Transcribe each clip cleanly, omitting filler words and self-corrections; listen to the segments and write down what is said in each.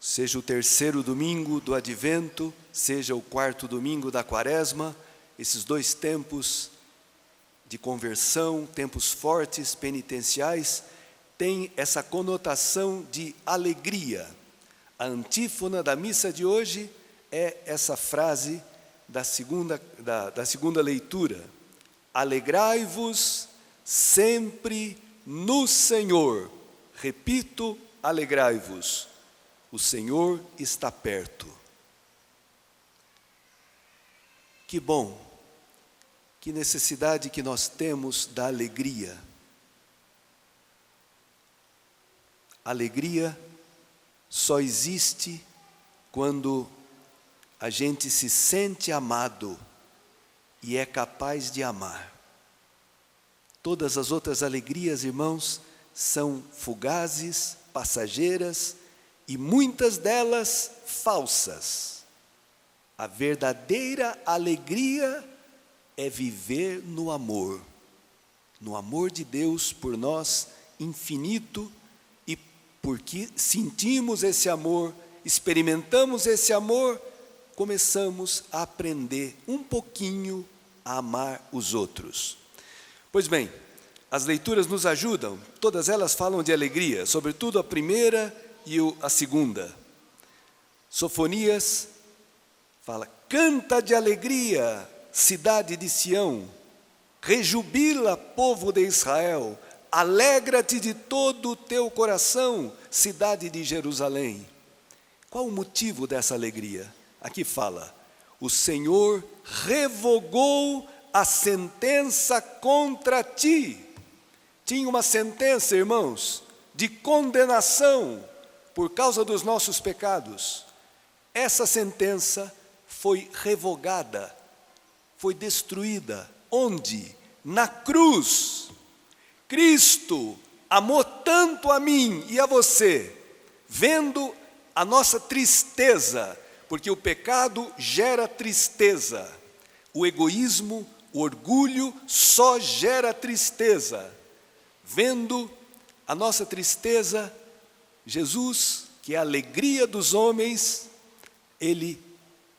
seja o terceiro domingo do Advento, seja o quarto domingo da Quaresma, esses dois tempos de conversão, tempos fortes, penitenciais, têm essa conotação de alegria. A antífona da missa de hoje é essa frase da segunda leitura: alegrai-vos sempre no Senhor. Repito, alegrai-vos. O Senhor está perto. Que bom, que necessidade que nós temos da alegria. Alegria só existe quando a gente se sente amado e é capaz de amar. Todas as outras alegrias, irmãos, são fugazes, passageiras e muitas delas falsas. A verdadeira alegria é viver no amor de Deus por nós, infinito, e porque sentimos esse amor, experimentamos esse amor, começamos a aprender um pouquinho a amar os outros. Pois bem, as leituras nos ajudam, todas elas falam de alegria, sobretudo a primeira e a segunda. Sofonias fala: canta de alegria, cidade de Sião, rejubila, povo de Israel, alegra-te de todo o teu coração, cidade de Jerusalém. Qual o motivo dessa alegria? Aqui fala: o Senhor revogou a sentença contra ti. Tinha uma sentença, irmãos, de condenação por causa dos nossos pecados. Essa sentença foi revogada, foi destruída. Onde? Na cruz. Cristo amou tanto a mim e a você, vendo a nossa tristeza, porque o pecado gera tristeza. O egoísmo, o orgulho só gera tristeza. Vendo a nossa tristeza, Jesus, que é a alegria dos homens, Ele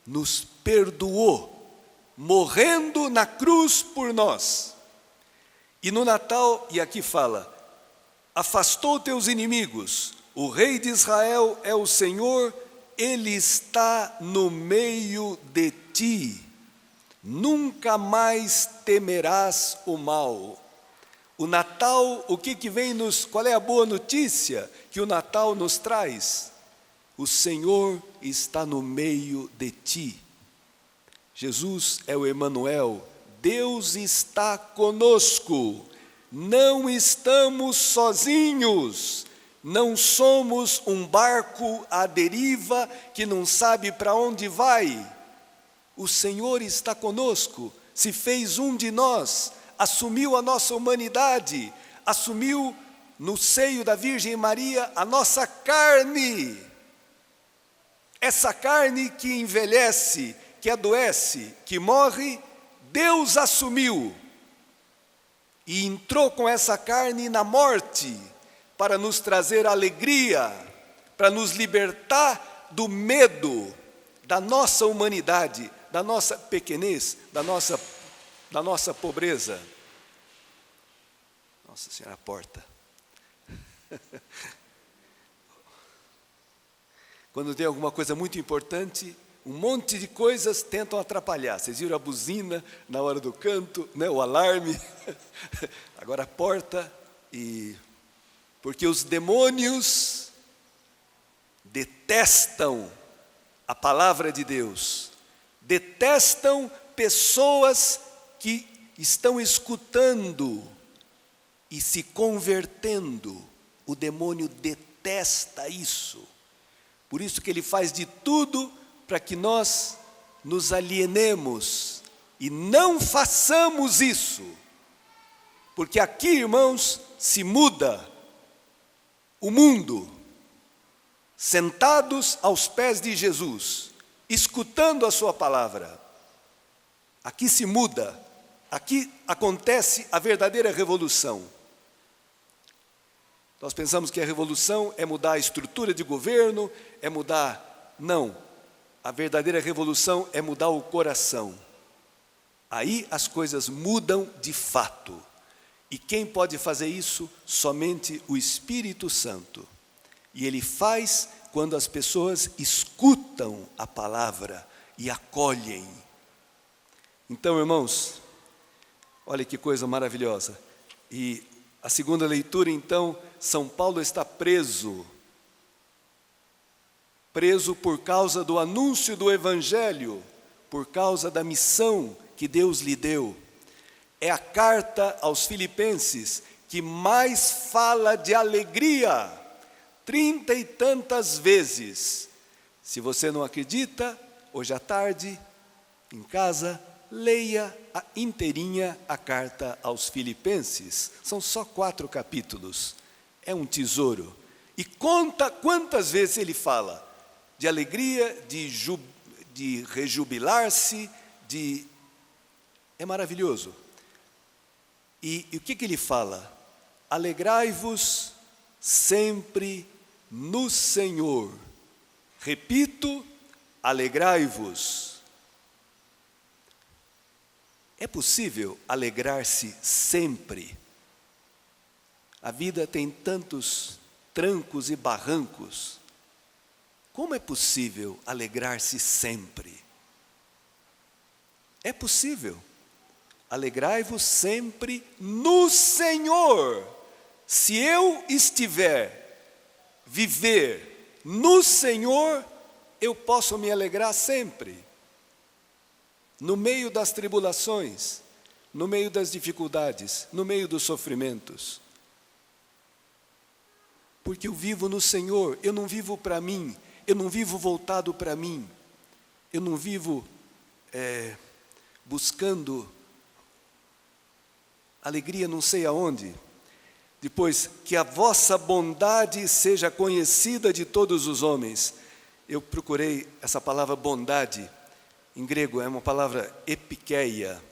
nos perdoou, morrendo na cruz por nós. E no Natal, e aqui fala: afastou teus inimigos, o Rei de Israel é o Senhor, Ele está no meio de ti, nunca mais temerás o mal. O Natal, o que vem qual é a boa notícia que o Natal nos traz? O Senhor está no meio de ti. Jesus é o Emanuel, Deus está conosco, não estamos sozinhos, não somos um barco à deriva que não sabe para onde vai. O Senhor está conosco, se fez um de nós, assumiu a nossa humanidade, assumiu no seio da Virgem Maria a nossa carne. Essa carne que envelhece, que adoece, que morre, Deus assumiu e entrou com essa carne na morte para nos trazer alegria, para nos libertar do medo da nossa humanidade, da nossa pequenez, da nossa pobreza. Nossa Senhora, a porta. Quando tem alguma coisa muito importante, um monte de coisas tentam atrapalhar. Vocês viram a buzina na hora do canto, né? O alarme. Agora a porta. Porque os demônios detestam a palavra de Deus, detestam pessoas que estão escutando e se convertendo. O demônio detesta isso. Por isso que ele faz de tudo para que nós nos alienemos e não façamos isso. Porque aqui, irmãos, se muda o mundo, sentados aos pés de Jesus, escutando a sua palavra. Aqui se muda, aqui acontece a verdadeira revolução. Nós pensamos que a revolução é mudar a estrutura de governo, é mudar... Não, a verdadeira revolução é mudar o coração. Aí as coisas mudam de fato. E quem pode fazer isso? Somente o Espírito Santo. E Ele faz quando as pessoas escutam a palavra e acolhem. Então, irmãos, olha que coisa maravilhosa. E a segunda leitura, então, São Paulo está preso por causa do anúncio do Evangelho, por causa da missão que Deus lhe deu. É a carta aos Filipenses que mais fala de alegria, 30 e tantas vezes. Se você não acredita, hoje à tarde, em casa, leia inteirinha a carta aos Filipenses. São só 4 capítulos. É um tesouro. E conta quantas vezes ele fala de alegria, de rejubilar-se, É maravilhoso. E o que ele fala? Alegrai-vos sempre no Senhor. Repito, alegrai-vos. É possível alegrar-se sempre? A vida tem tantos trancos e barrancos. Como é possível alegrar-se sempre? É possível. Alegrai-vos sempre no Senhor. Se eu viver no Senhor, eu posso me alegrar sempre. No meio das tribulações, no meio das dificuldades, no meio dos sofrimentos. Porque eu vivo no Senhor, eu não vivo para mim, eu não vivo voltado para mim, eu não vivo buscando alegria não sei aonde. Depois, que a vossa bondade seja conhecida de todos os homens. Eu procurei essa palavra bondade, em grego é uma palavra epikeia,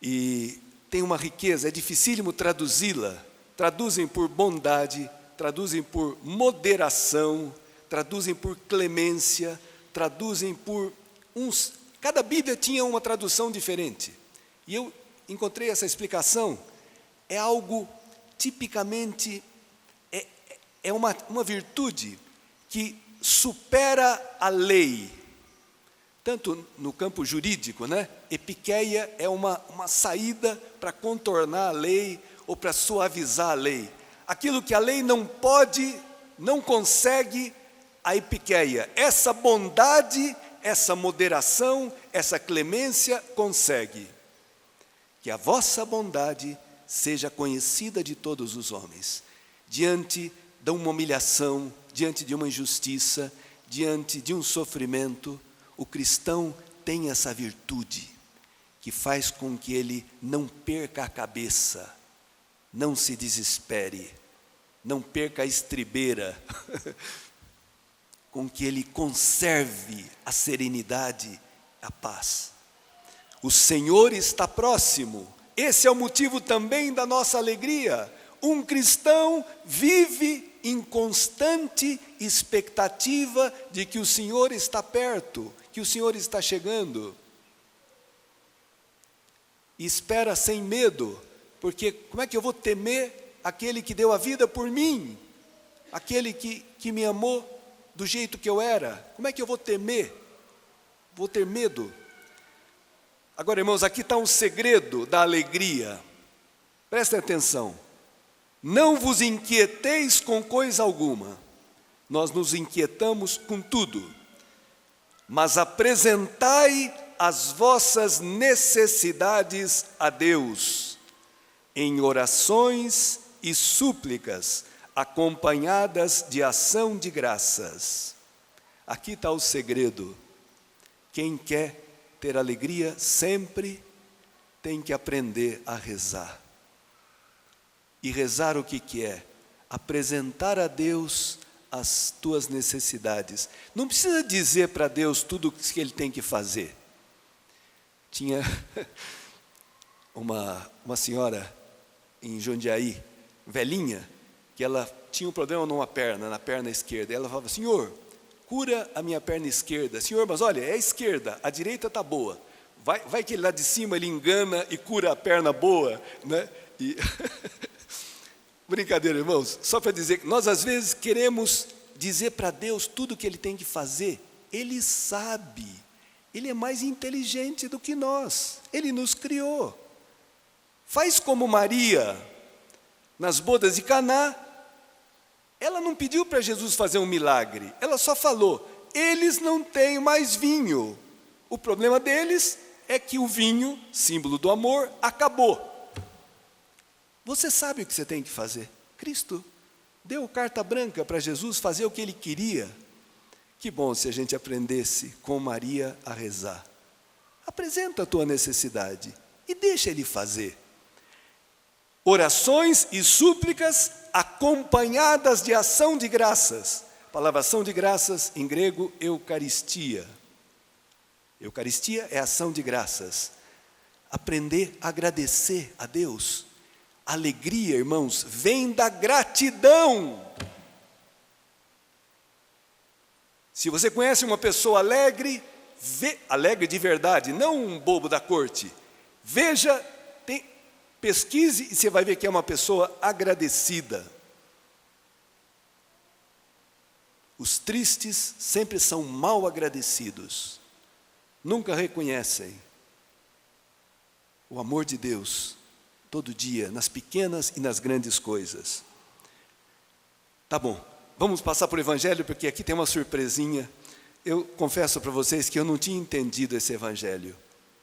e tem uma riqueza, é dificílimo traduzi-la. Traduzem por bondade, traduzem por moderação, traduzem por clemência, traduzem por uns... Cada Bíblia tinha uma tradução diferente. E eu encontrei essa explicação. É algo tipicamente, é uma virtude que supera a lei. Tanto no campo jurídico, né? Epikeia é uma saída para contornar a lei ou para suavizar a lei. Aquilo que a lei não pode, não consegue, a epikeia. Essa bondade, essa moderação, essa clemência consegue. Que a vossa bondade seja conhecida de todos os homens. Diante de uma humilhação, diante de uma injustiça, diante de um sofrimento, o cristão tem essa virtude que faz com que ele não perca a cabeça, não se desespere, não perca a estribeira, com que ele conserve a serenidade, a paz. O Senhor está próximo. Esse é o motivo também da nossa alegria. Um cristão vive em constante expectativa de que o Senhor está perto, que o Senhor está chegando. E espera sem medo, porque como é que eu vou temer aquele que deu a vida por mim? Aquele que me amou do jeito que eu era? Como é que eu vou temer? Vou ter medo. Agora, irmãos, aqui está um segredo da alegria. Prestem atenção. Não vos inquieteis com coisa alguma. Nós nos inquietamos com tudo. Mas apresentai as vossas necessidades a Deus, em orações e súplicas, acompanhadas de ação de graças. Aqui está o segredo. Quem quer ter alegria sempre tem que aprender a rezar. E rezar o que é? Apresentar a Deus as tuas necessidades. Não precisa dizer para Deus tudo o que Ele tem que fazer. Tinha uma senhora em Jundiaí, velhinha, que ela tinha um problema numa perna, na perna esquerda. Ela falava: Senhor, cura a minha perna esquerda. Senhor, mas olha, é a esquerda, a direita está boa. Vai que ele lá de cima ele engana e cura a perna boa, né? E brincadeira, irmãos, só para dizer que nós às vezes queremos dizer para Deus tudo o que Ele tem que fazer. Ele sabe, Ele é mais inteligente do que nós, Ele nos criou. Faz como Maria, nas bodas de Caná, ela não pediu para Jesus fazer um milagre, ela só falou: eles não têm mais vinho. O problema deles é que o vinho, símbolo do amor, acabou. Você sabe o que você tem que fazer. Cristo deu carta branca para Jesus fazer o que Ele queria. Que bom se a gente aprendesse com Maria a rezar. Apresenta a tua necessidade e deixa Ele fazer. Orações e súplicas acompanhadas de ação de graças. A palavra ação de graças, em grego, eucaristia. Eucaristia é ação de graças. Aprender a agradecer a Deus. Alegria, irmãos, vem da gratidão. Se você conhece uma pessoa alegre, alegre de verdade, não um bobo da corte, veja, pesquise e você vai ver que é uma pessoa agradecida. Os tristes sempre são mal agradecidos, nunca reconhecem o amor de Deus todo dia, nas pequenas e nas grandes coisas. Tá bom, vamos passar por Evangelho, porque aqui tem uma surpresinha. Eu confesso para vocês que eu não tinha entendido esse Evangelho,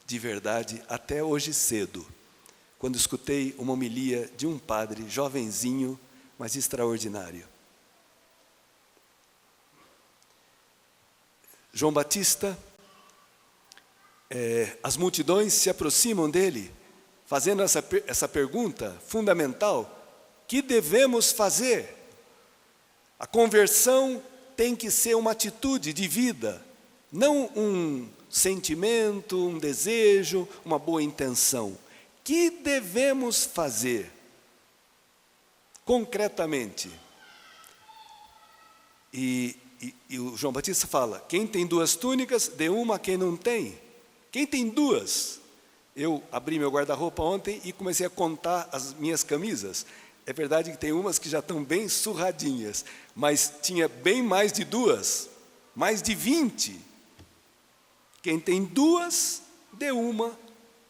de verdade, até hoje cedo, quando escutei uma homilia de um padre, jovenzinho, mas extraordinário. João Batista, as multidões se aproximam dele, fazendo essa pergunta fundamental: que devemos fazer? A conversão tem que ser uma atitude de vida, não um sentimento, um desejo, uma boa intenção. Que devemos fazer concretamente? E o João Batista fala: quem tem 2 túnicas, dê uma a quem não tem. Quem tem 2? Eu abri meu guarda-roupa ontem e comecei a contar as minhas camisas. É verdade que tem umas que já estão bem surradinhas, mas tinha bem mais de 2, mais de 20. Quem tem 2, dê uma.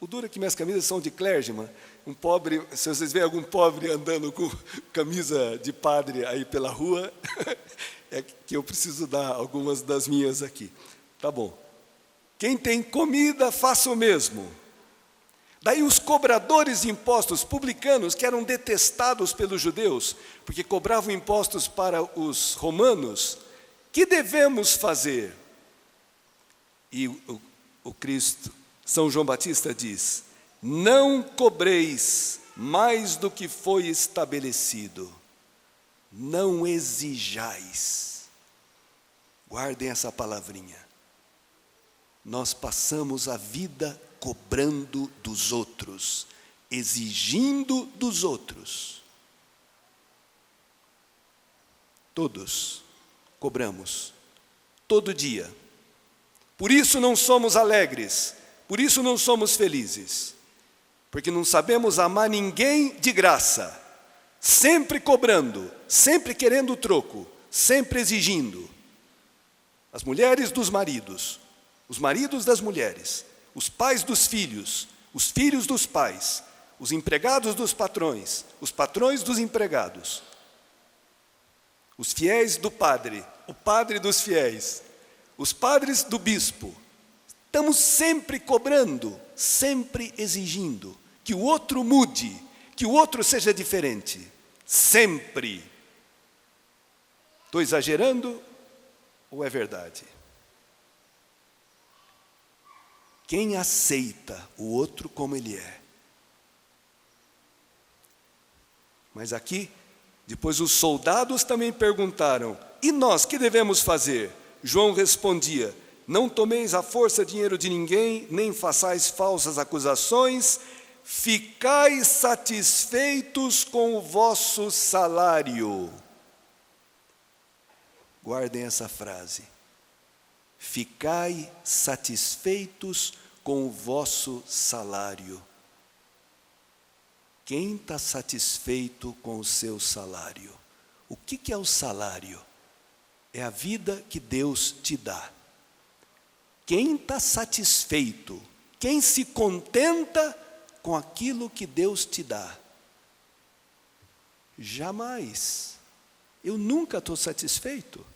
O duro é que minhas camisas são de clergyman. Um pobre, se vocês veem algum pobre andando com camisa de padre aí pela rua, é que eu preciso dar algumas das minhas aqui. Tá bom. Quem tem comida, faça o mesmo. Daí os cobradores de impostos, publicanos, que eram detestados pelos judeus, porque cobravam impostos para os romanos, que devemos fazer? E o Cristo, São João Batista diz: não cobreis mais do que foi estabelecido, não exijais. Guardem essa palavrinha. Nós passamos a vida cobrando dos outros, exigindo dos outros. Todos cobramos, todo dia. Por isso não somos alegres, por isso não somos felizes, porque não sabemos amar ninguém de graça, sempre cobrando, sempre querendo troco, sempre exigindo. As mulheres dos maridos, os maridos das mulheres, os pais dos filhos, os filhos dos pais, os empregados dos patrões, os patrões dos empregados, os fiéis do padre, o padre dos fiéis, os padres do bispo. Estamos sempre cobrando, sempre exigindo que o outro mude, que o outro seja diferente. Sempre. Estou exagerando ou é verdade? Quem aceita o outro como ele é? Mas aqui, depois os soldados também perguntaram: e nós, que devemos fazer? João respondia: não tomeis à força dinheiro de ninguém, nem façais falsas acusações, ficai satisfeitos com o vosso salário. Guardem essa frase. Ficai satisfeitos com o vosso salário. Quem está satisfeito com o seu salário? O que é o salário? É a vida que Deus te dá. Quem está satisfeito? Quem se contenta com aquilo que Deus te dá? Jamais. Eu nunca estou satisfeito.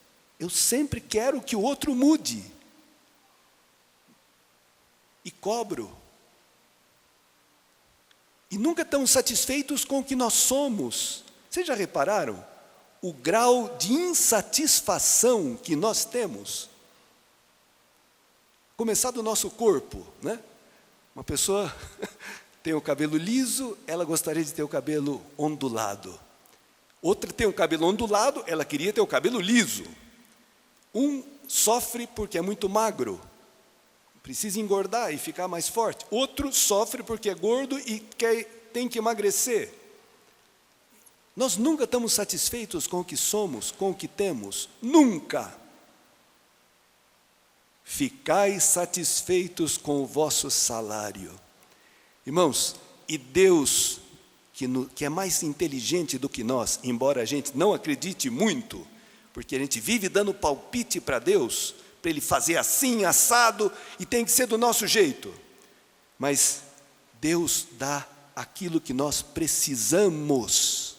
Eu sempre quero que o outro mude. E cobro. E nunca estamos satisfeitos com o que nós somos. Vocês já repararam o grau de insatisfação que nós temos? Começar do nosso corpo, né? Uma pessoa tem o cabelo liso, ela gostaria de ter o cabelo ondulado. Outra tem o cabelo ondulado, ela queria ter o cabelo liso. Um sofre porque é muito magro, precisa engordar e ficar mais forte. Outro sofre porque é gordo e tem que emagrecer. Nós nunca estamos satisfeitos com o que somos, com o que temos. Nunca. Ficai satisfeitos com o vosso salário. Irmãos, e Deus, que é mais inteligente do que nós, embora a gente não acredite muito, porque a gente vive dando palpite para Deus, para Ele fazer assim, assado, e tem que ser do nosso jeito. Mas Deus dá aquilo que nós precisamos.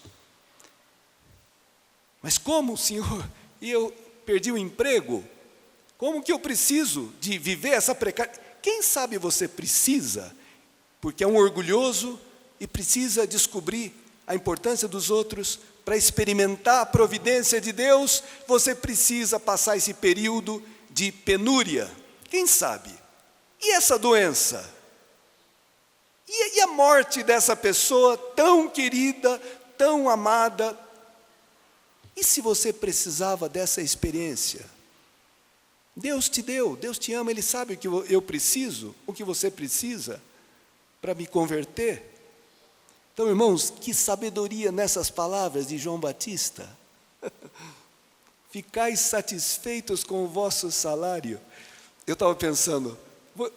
Mas como, Senhor? E eu perdi o emprego? Como que eu preciso de viver essa precariedade? Quem sabe você precisa, porque é um orgulhoso e precisa descobrir a importância dos outros, para experimentar a providência de Deus, você precisa passar esse período de penúria. Quem sabe? E essa doença? E a morte dessa pessoa tão querida, tão amada? E se você precisava dessa experiência? Deus te deu, Deus te ama, Ele sabe o que eu preciso, o que você precisa para me converter. Então, irmãos, que sabedoria nessas palavras de João Batista. Ficai satisfeitos com o vosso salário. Eu estava pensando, vou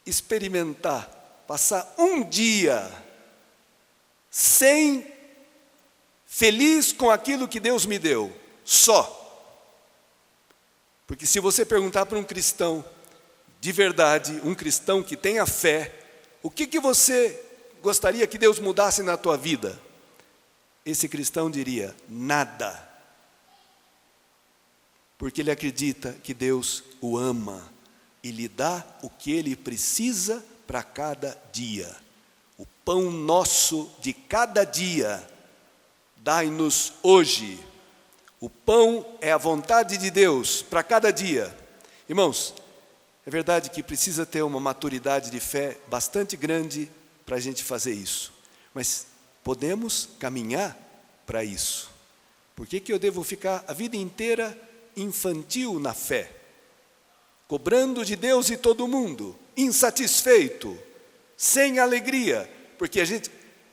experimentar, passar um dia feliz com aquilo que Deus me deu, só. Porque se você perguntar para um cristão de verdade, um cristão que tenha fé, o que você gostaria que Deus mudasse na tua vida? Esse cristão diria, nada. Porque ele acredita que Deus o ama e lhe dá o que ele precisa para cada dia. O pão nosso de cada dia, dai-nos hoje. O pão é a vontade de Deus para cada dia. Irmãos, é verdade que precisa ter uma maturidade de fé bastante grande para a gente fazer isso. Mas podemos caminhar para isso. Por que eu devo ficar a vida inteira infantil na fé? Cobrando de Deus e todo mundo, insatisfeito, sem alegria. Porque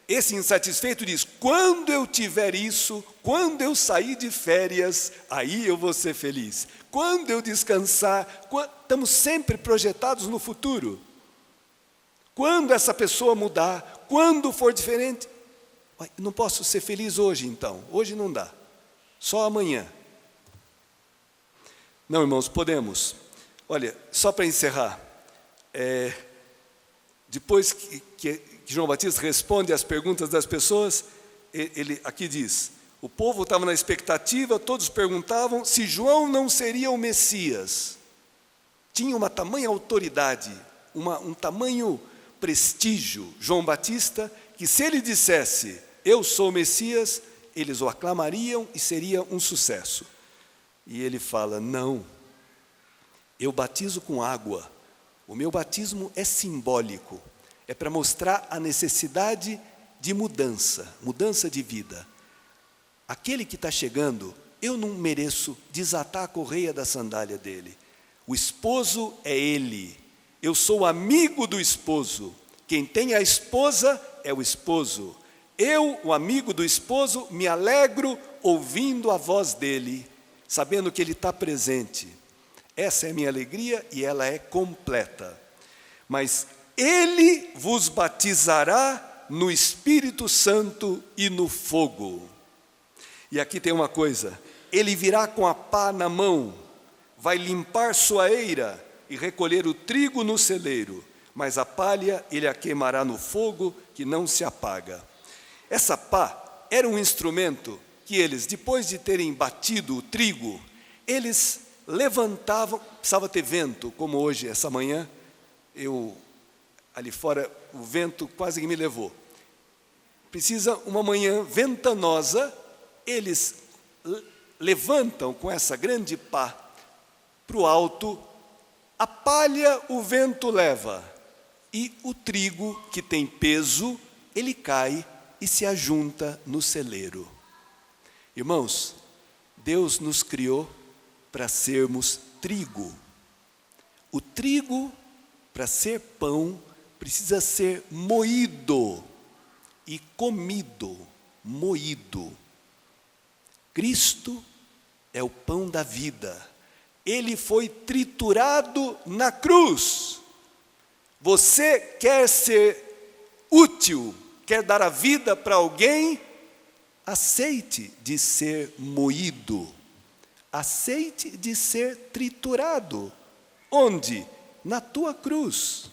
esse insatisfeito diz, quando eu tiver isso, quando eu sair de férias, aí eu vou ser feliz. Quando eu descansar, estamos sempre projetados no futuro. Quando essa pessoa mudar, quando for diferente, não posso ser feliz hoje então, hoje não dá, só amanhã. Não, irmãos, podemos. Olha, só para encerrar, depois que João Batista responde às perguntas das pessoas, ele aqui diz, o povo estava na expectativa, todos perguntavam se João não seria o Messias. Tinha uma tamanha autoridade, um tamanho prestígio, João Batista, que se ele dissesse, eu sou o Messias, eles o aclamariam e seria um sucesso. E ele fala, não, eu batizo com água, o meu batismo é simbólico, é para mostrar a necessidade de mudança de vida. Aquele que está chegando, eu não mereço desatar a correia da sandália dele. O esposo é ele, eu sou amigo do esposo. Quem tem a esposa é o esposo. Eu, o amigo do esposo, me alegro ouvindo a voz dele, sabendo que ele está presente. Essa é a minha alegria e ela é completa. Mas ele vos batizará no Espírito Santo e no fogo. E aqui tem uma coisa, ele virá com a pá na mão, vai limpar sua eira e recolher o trigo no celeiro, mas a palha ele a queimará no fogo que não se apaga. Essa pá era um instrumento que eles, depois de terem batido o trigo, eles levantavam, precisava ter vento, como hoje, essa manhã, ali fora, o vento quase que me levou. Precisa uma manhã ventanosa, eles levantam com essa grande pá para o alto, a palha o vento leva, e o trigo, que tem peso, ele cai e se ajunta no celeiro. Irmãos, Deus nos criou para sermos trigo. O trigo, para ser pão, precisa ser moído e comido, moído. Cristo é o pão da vida. Ele foi triturado na cruz. Você quer ser útil, quer dar a vida para alguém? Aceite de ser moído. Aceite de ser triturado. Onde? Na tua cruz.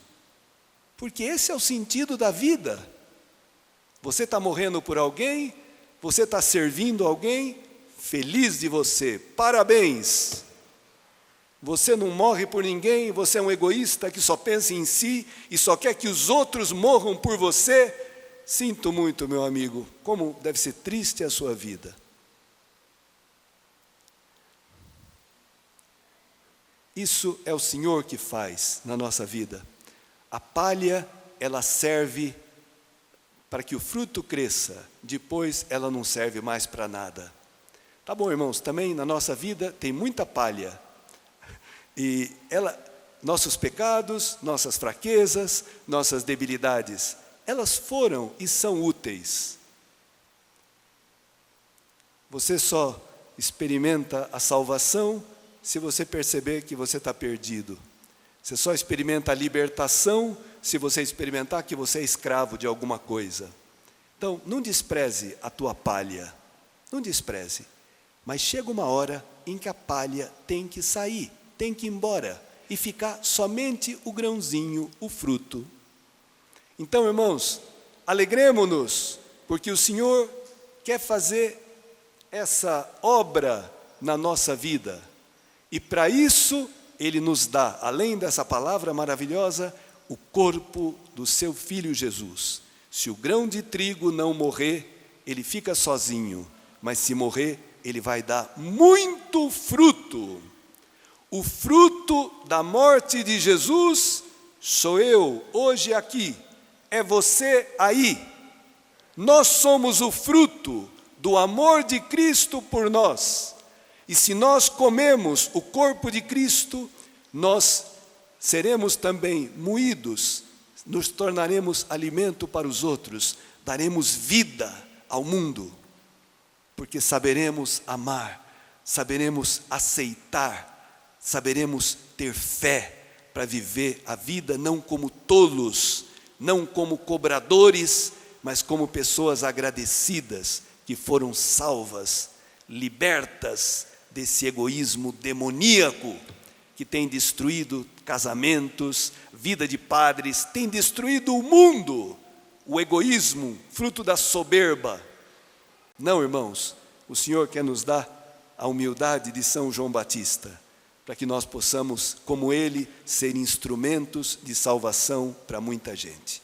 Porque esse é o sentido da vida. Você está morrendo por alguém, você está servindo alguém, feliz de você, parabéns. Você não morre por ninguém, você é um egoísta que só pensa em si e só quer que os outros morram por você. Sinto muito, meu amigo, como deve ser triste a sua vida. Isso é o Senhor que faz na nossa vida. A palha, ela serve para que o fruto cresça, depois ela não serve mais para nada. Tá bom, irmãos, também na nossa vida tem muita palha. E nossos pecados, nossas fraquezas, nossas debilidades, elas foram e são úteis. Você só experimenta a salvação se você perceber que você está perdido. Você só experimenta a libertação se você experimentar que você é escravo de alguma coisa. Então, não despreze a tua palha, não despreze. Mas chega uma hora em que a palha tem que sair, tem que ir embora e ficar somente o grãozinho, o fruto. Então, irmãos, alegremo-nos, porque o Senhor quer fazer essa obra na nossa vida. E para isso, Ele nos dá, além dessa palavra maravilhosa, o corpo do seu Filho Jesus. Se o grão de trigo não morrer, ele fica sozinho, mas se morrer, ele vai dar muito fruto. O fruto da morte de Jesus sou eu, hoje aqui, é você aí. Nós somos o fruto do amor de Cristo por nós. E se nós comemos o corpo de Cristo, nós seremos também moídos, nos tornaremos alimento para os outros, daremos vida ao mundo, porque saberemos amar, saberemos aceitar, saberemos ter fé para viver a vida não como tolos, não como cobradores, mas como pessoas agradecidas que foram salvas, libertas desse egoísmo demoníaco que tem destruído casamentos, vida de padres, tem destruído o mundo, o egoísmo, fruto da soberba. Não, irmãos, o Senhor quer nos dar a humildade de São João Batista, para que nós possamos, como ele, ser instrumentos de salvação para muita gente.